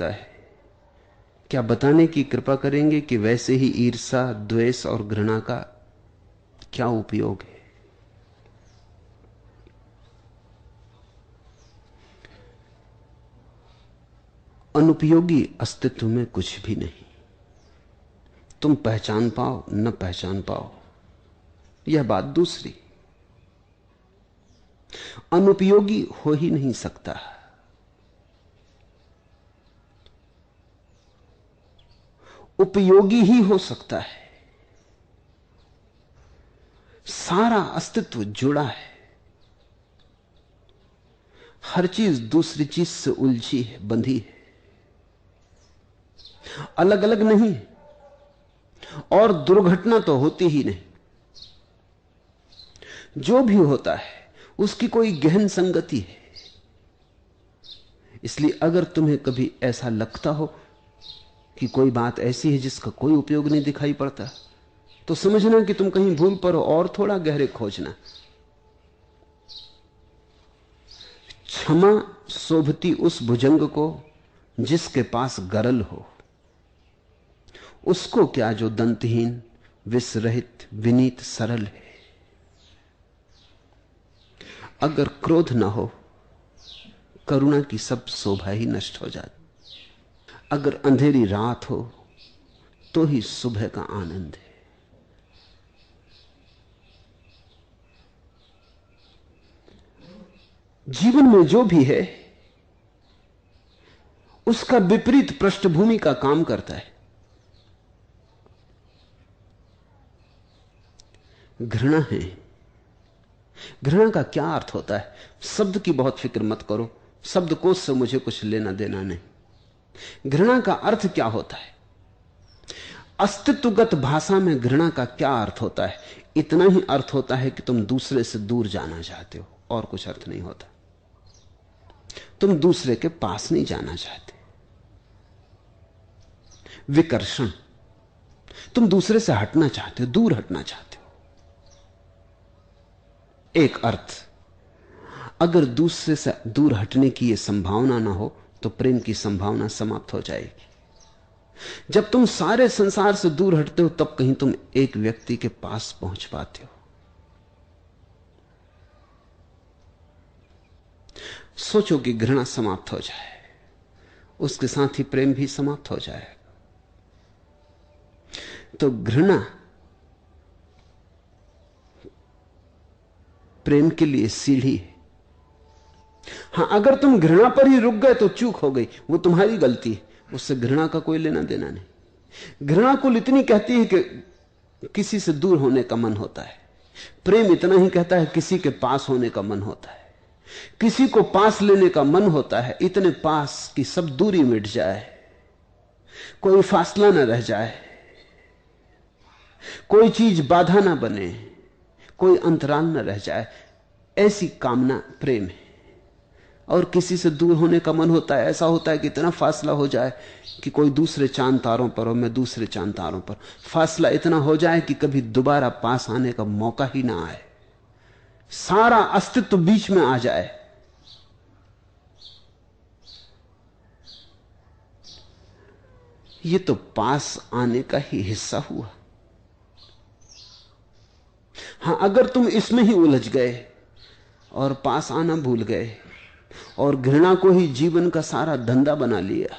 है। क्या बताने की कृपा करेंगे कि वैसे ही ईर्ष्या, द्वेष और घृणा का क्या उपयोग है? अनुपयोगी अस्तित्व में कुछ भी नहीं। तुम पहचान पाओ न पहचान पाओ, यह बात दूसरी। अनुपयोगी हो ही नहीं सकता। उपयोगी ही हो सकता है। सारा अस्तित्व जुड़ा है। हर चीज दूसरी चीज से उलझी है, बंधी है, अलग अलग नहीं। और दुर्घटना तो होती ही नहीं। जो भी होता है उसकी कोई गहन संगति है। इसलिए अगर तुम्हें कभी ऐसा लगता हो कि कोई बात ऐसी है जिसका कोई उपयोग नहीं दिखाई पड़ता, तो समझना कि तुम कहीं भूल पर हो और थोड़ा गहरे खोजना। क्षमा शोभती उस भुजंग को जिसके पास गरल हो। उसको क्या जो दंतहीन, विषरहित, विनीत, सरल है। अगर क्रोध ना हो, करुणा की सब शोभा ही नष्ट हो जाती। अगर अंधेरी रात हो तो ही सुबह का आनंद है। जीवन में जो भी है उसका विपरीत पृष्ठभूमि का काम करता है। घृणा है। घृणा का क्या अर्थ होता है? शब्द की बहुत फिक्र मत करो, शब्दकोश से मुझे कुछ लेना देना नहीं। घृणा का अर्थ क्या होता है? अस्तित्वगत भाषा में घृणा का क्या अर्थ होता है? इतना ही अर्थ होता है कि तुम दूसरे से दूर जाना चाहते हो, और कुछ अर्थ नहीं होता। तुम दूसरे के पास नहीं जाना चाहते। विकर्षण, तुम दूसरे से हटना चाहते हो, दूर हटना चाहते हो। एक अर्थ। अगर दूसरे से दूर हटने की यह संभावना ना हो तो प्रेम की संभावना समाप्त हो जाएगी। जब तुम सारे संसार से दूर हटते हो तब कहीं तुम एक व्यक्ति के पास पहुंच पाते हो। सोचो कि घृणा समाप्त हो जाए, उसके साथ ही प्रेम भी समाप्त हो जाएगा। तो घृणा प्रेम के लिए सीढ़ी है। हां, अगर तुम घृणा पर ही रुक गए तो चूक हो गई, वो तुम्हारी गलती है। उससे घृणा का कोई लेना देना नहीं। घृणा कुल इतनी कहती है कि किसी से दूर होने का मन होता है। प्रेम इतना ही कहता है किसी के पास होने का मन होता है, किसी को पास लेने का मन होता है, इतने पास कि सब दूरी मिट जाए, कोई फासला ना रह जाए, कोई चीज बाधा ना बने, कोई अंतराल न रह जाए। ऐसी कामना प्रेम है। और किसी से दूर होने का मन होता है, ऐसा होता है कि इतना फासला हो जाए कि कोई दूसरे चांद तारों पर हो, मैं दूसरे चांद तारों पर। फासला इतना हो जाए कि कभी दोबारा पास आने का मौका ही ना आए, सारा अस्तित्व बीच में आ जाए। ये तो पास आने का ही हिस्सा हुआ। हां, अगर तुम इसमें ही उलझ गए और पास आना भूल गए और घृणा को ही जीवन का सारा धंधा बना लिया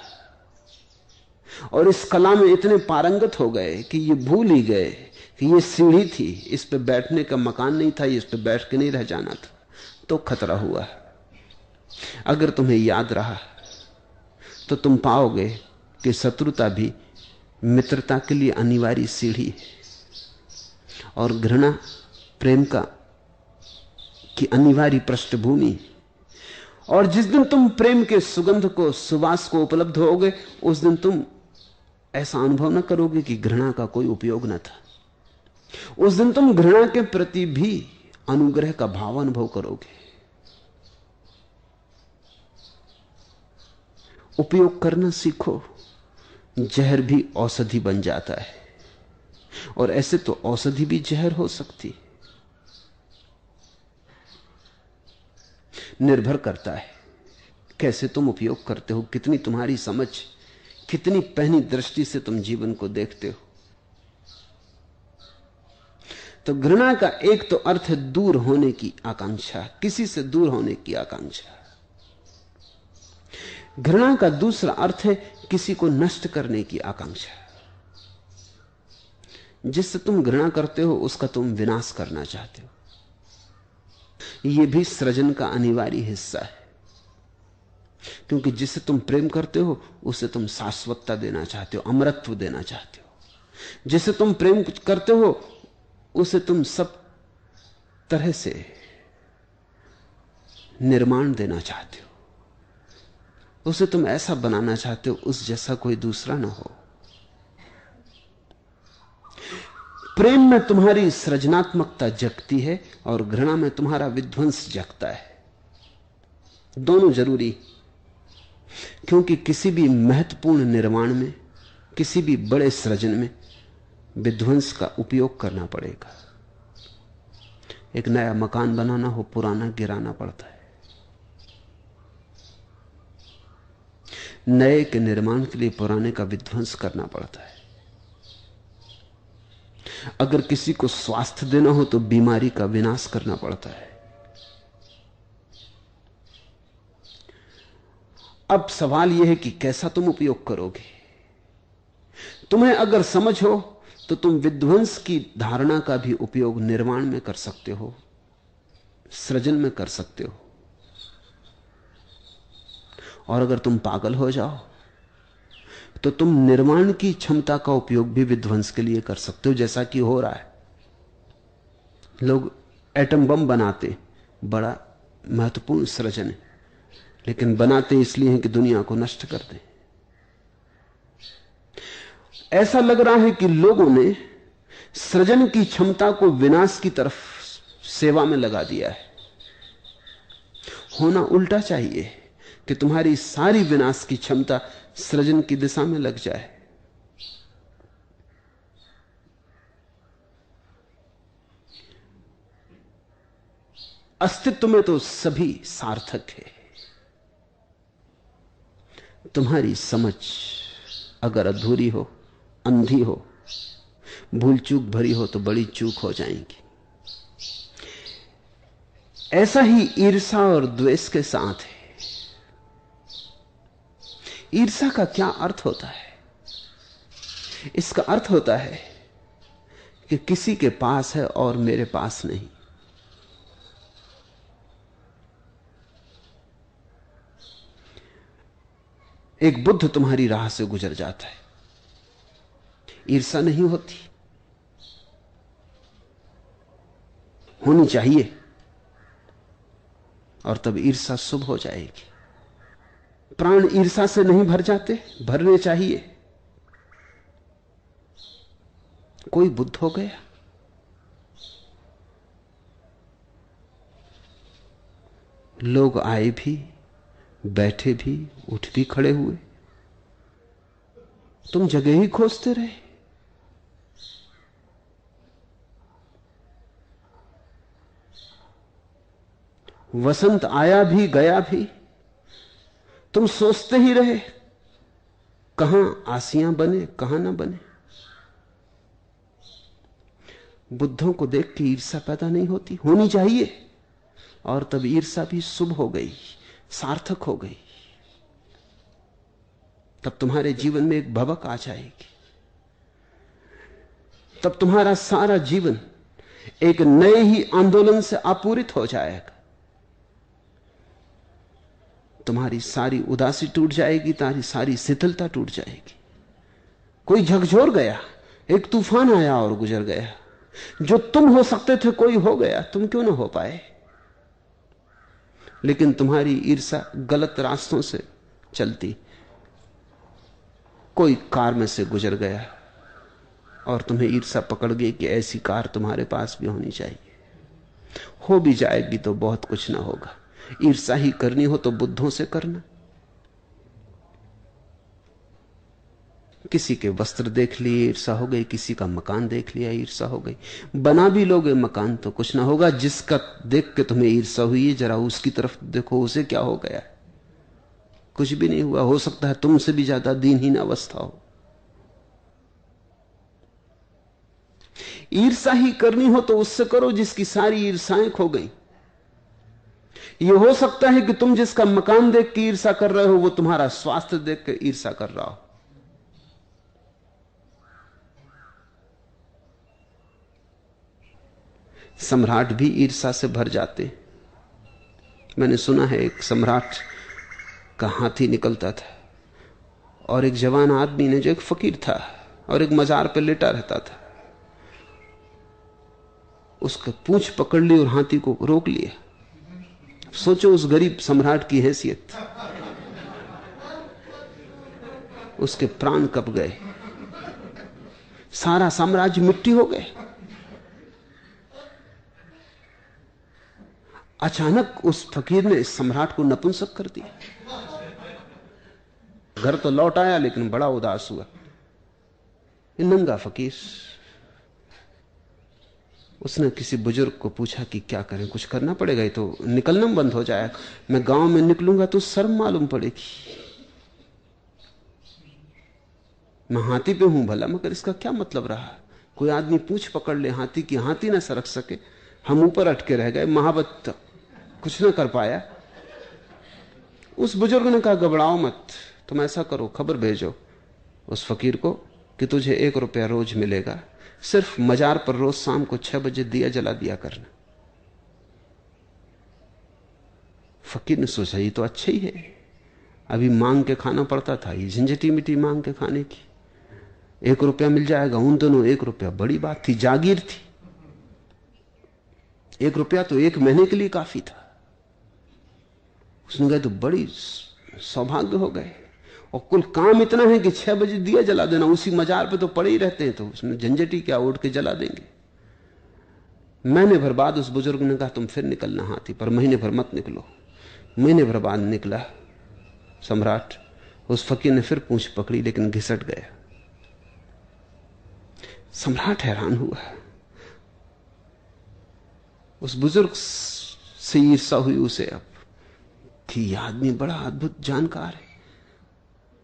और इस कला में इतने पारंगत हो गए कि ये भूल ही गए कि ये सीढ़ी थी, इस पे बैठने का मकान नहीं था, इस पे बैठ के नहीं रह जाना था, तो खतरा हुआ। अगर तुम्हें याद रहा तो तुम पाओगे कि शत्रुता भी मित्रता के लिए अनिवार्य सीढ़ी है और घृणा प्रेम का की अनिवार्य पृष्ठभूमि। और जिस दिन तुम प्रेम के सुगंध को, सुवास को उपलब्ध होगे, उस दिन तुम ऐसा अनुभव न करोगे कि घृणा का कोई उपयोग न था। उस दिन तुम घृणा के प्रति भी अनुग्रह का भाव अनुभव करोगे। उपयोग करना सीखो, जहर भी औषधि बन जाता है। और ऐसे तो औषधि भी जहर हो सकती है। निर्भर करता है कैसे तुम उपयोग करते हो, कितनी तुम्हारी समझ, कितनी पहनी दृष्टि से तुम जीवन को देखते हो। तो घृणा का एक तो अर्थ है दूर होने की आकांक्षा, किसी से दूर होने की आकांक्षा। घृणा का दूसरा अर्थ है किसी को नष्ट करने की आकांक्षा। जिससे तुम घृणा करते हो उसका तुम विनाश करना चाहते हो। यह भी सृजन का अनिवार्य हिस्सा है, क्योंकि जिससे तुम प्रेम करते हो उसे तुम शाश्वतता देना चाहते हो, अमरत्व देना चाहते हो। जिससे तुम प्रेम करते हो उसे तुम सब तरह से निर्माण देना चाहते हो, उसे तुम ऐसा बनाना चाहते हो उस जैसा कोई दूसरा ना हो। प्रेम में तुम्हारी सृजनात्मकता जगती है और घृणा में तुम्हारा विध्वंस जगता है। दोनों जरूरी, क्योंकि किसी भी महत्वपूर्ण निर्माण में, किसी भी बड़े सृजन में विध्वंस का उपयोग करना पड़ेगा। एक नया मकान बनाना हो, पुराना गिराना पड़ता है। नए के निर्माण के लिए पुराने का विध्वंस करना पड़ता है। अगर किसी को स्वास्थ्य देना हो तो बीमारी का विनाश करना पड़ता है। अब सवाल यह है कि कैसा तुम उपयोग करोगे। तुम्हें अगर समझ हो तो तुम विध्वंस की धारणा का भी उपयोग निर्माण में कर सकते हो, सृजन में कर सकते हो। और अगर तुम पागल हो जाओ तो तुम निर्माण की क्षमता का उपयोग भी विध्वंस के लिए कर सकते हो, जैसा कि हो रहा है। लोग एटम बम बनाते, बड़ा महत्वपूर्ण सृजन है, लेकिन बनाते इसलिए हैं कि दुनिया को नष्ट कर दें। ऐसा लग रहा है कि लोगों ने सृजन की क्षमता को विनाश की तरफ सेवा में लगा दिया है। होना उल्टा चाहिए कि तुम्हारी सारी विनाश की क्षमता सृजन की दिशा में लग जाए। अस्तित्व में तो सभी सार्थक है। तुम्हारी समझ अगर अधूरी हो, अंधी हो, भूल चूक भरी हो तो बड़ी चूक हो जाएंगी। ऐसा ही ईर्ष्या और द्वेष के साथ है। ईर्ष्या का क्या अर्थ होता है? इसका अर्थ होता है कि किसी के पास है और मेरे पास नहीं। एक बुद्ध तुम्हारी राह से गुजर जाता है, ईर्ष्या नहीं होती, होनी चाहिए, और तब ईर्ष्या शुभ हो जाएगी। प्राण ईर्ष्या से नहीं भर जाते, भरने चाहिए। कोई बुद्ध हो गया, लोग आए भी, बैठे भी, उठ भी खड़े हुए, तुम जगह ही खोजते रहे। वसंत आया भी गया भी, तुम सोचते ही रहे कहां आसियां बने कहां ना बने। बुद्धों को देख के ईर्ष्या पैदा नहीं होती, होनी चाहिए, और तब ईर्ष्या भी शुभ हो गई, सार्थक हो गई। तब तुम्हारे जीवन में एक भवक आ जाएगी। तब तुम्हारा सारा जीवन एक नए ही आंदोलन से आपूरित हो जाएगा। तुम्हारी सारी उदासी टूट जाएगी, तुम्हारी सारी शिथिलता टूट जाएगी। कोई झकझोर गया, एक तूफान आया और गुजर गया। जो तुम हो सकते थे कोई हो गया, तुम क्यों ना हो पाए? लेकिन तुम्हारी ईर्ष्या गलत रास्तों से चलती। कोई कार में से गुजर गया और तुम्हें ईर्ष्या पकड़ गई कि ऐसी कार तुम्हारे पास भी होनी चाहिए। हो भी जाएगी तो बहुत कुछ ना होगा। ईर्ष्या ही करनी हो तो बुद्धों से करना। किसी के वस्त्र देख लिए ईर्ष्या हो गई, किसी का मकान देख लिया ईर्ष्या हो गई। बना भी लोगे मकान तो कुछ ना होगा। जिसका देख के तुम्हें ईर्ष्या हुई है, जरा उसकी तरफ देखो, उसे क्या हो गया है। कुछ भी नहीं हुआ। हो सकता है तुमसे भी ज्यादा दीनहीन अवस्था हो। ईर्षा ही करनी हो तो उससे करो जिसकी सारी ईर्षाएं खो गई। यह हो सकता है कि तुम जिसका मकान देख के ईर्षा कर रहे हो वो तुम्हारा स्वास्थ्य देख के ईर्षा कर रहा हो। सम्राट भी ईर्षा से भर जाते। मैंने सुना है एक सम्राट का हाथी निकलता था और एक जवान आदमी ने, जो एक फकीर था और एक मजार पर लेटा रहता था, उसका पूंछ पकड़ ली और हाथी को रोक लिया। सोचो उस गरीब सम्राट की हैसियत। उसके प्राण कब गए, सारा साम्राज्य मिट्टी हो गए। अचानक उस फकीर ने इस सम्राट को नपुंसक कर दिया। घर तो लौट आया लेकिन बड़ा उदास हुआ। नंगा फकीर। उसने किसी बुजुर्ग को पूछा कि क्या करें, कुछ करना पड़ेगा, ये तो निकलना बंद हो जाएगा। मैं गांव में निकलूंगा तो शर्म मालूम पड़ेगी। मैं हाथी पे हूं भला, मगर इसका क्या मतलब रहा। कोई आदमी पूंछ पकड़ ले हाथी की, हाथी ना सरक सके, हम ऊपर अटके रह गए। महाबत कुछ ना कर पाया। उस बुजुर्ग ने कहा घबराओ मत, तुम ऐसा करो, खबर भेजो उस फकीर को कि तुझे 1 रुपया रोज मिलेगा, सिर्फ मजार पर रोज शाम को 6 बजे दिया जला दिया करना। फकीर ने सोचा ये तो अच्छा ही है, अभी मांग के खाना पड़ता था, ये झंझटी मिट्टी मांग के खाने की। 1 रुपया मिल जाएगा। उन दोनों 1 रुपया बड़ी बात थी, जागीर थी। 1 रुपया तो 1 महीने के लिए काफी था। उसने कहा तो बड़ी सौभाग्य हो गए, और कुल काम इतना है कि 6 बजे दिया जला देना, उसी मजार पे तो पड़े ही रहते हैं, तो उसमें झंझटी क्या, उठ के जला देंगे। महीने भर बाद उस बुजुर्ग ने कहा तुम फिर निकलना हाथी पर, महीने भर मत निकलो। महीने भर बाद निकला सम्राट। उस फकीर ने फिर पूंछ पकड़ी लेकिन घिसट गया। सम्राट हैरान हुआ। उस बुजुर्ग से ईर्षा हुई उसे अब कि यह आदमी बड़ा अद्भुत जानकार है।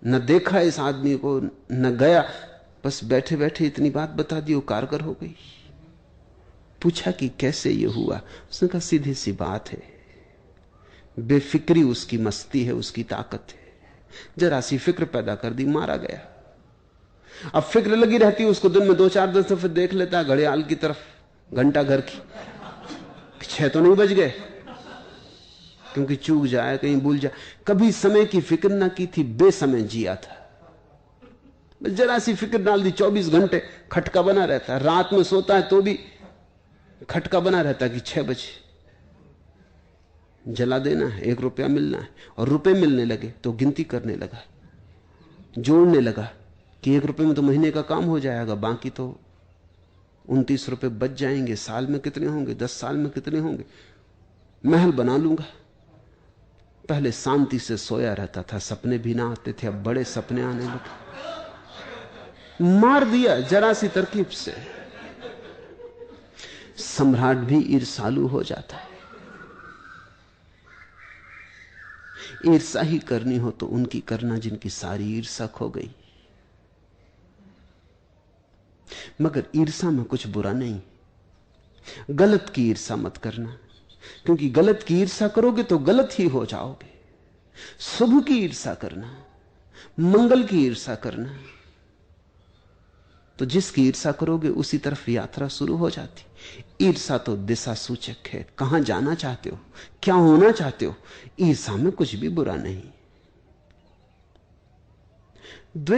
न देखा इस आदमी को, न गया, बस बैठे बैठे इतनी बात बता दी, वो कारगर हो गई। पूछा कि कैसे ये हुआ। उसने कहा सीधी सी बात है, बेफिक्री उसकी मस्ती है, उसकी ताकत है। जरा सी फिक्र पैदा कर दी, मारा गया। अब फिक्र लगी रहती, उसको दिन में 2-4 दफे देख लेता घड़ियाल की तरफ, घंटा घर की, 6 तो नहीं बज गए, क्योंकि चूक जाए, कहीं भूल जाए। कभी समय की फिक्र ना की थी, बेसमय जिया था। जरा सी फिक्र डाल दी, 24 घंटे खटका बना रहता है। रात में सोता है तो भी खटका बना रहता है कि 6 बजे जला देना है, 1 रुपया मिलना है। और रुपए मिलने लगे तो गिनती करने लगा, जोड़ने लगा कि 1 रुपये में तो महीने का काम हो जाएगा, बाकी तो 29 रुपए बच जाएंगे। साल में कितने होंगे, 10 साल में कितने होंगे, महल बना लूंगा। पहले शांति से सोया रहता था, सपने भी ना आते थे, अब बड़े सपने आने लगे। मार दिया जरा सी तरकीब से। सम्राट भी ईर्षालु हो जाता है। ईर्षा ही करनी हो तो उनकी करना जिनकी सारी ईर्षा खो गई। मगर ईर्षा में कुछ बुरा नहीं। गलत की ईर्षा मत करना, क्योंकि गलत की ईर्षा करोगे तो गलत ही हो जाओगे। शुभ की ईर्षा करना, मंगल की ईर्षा करना, तो जिसकी ईर्षा करोगे उसी तरफ यात्रा शुरू हो जाती। ईर्षा तो दिशा सूचक है, कहां जाना चाहते हो, क्या होना चाहते हो। ईर्षा में कुछ भी बुरा नहीं।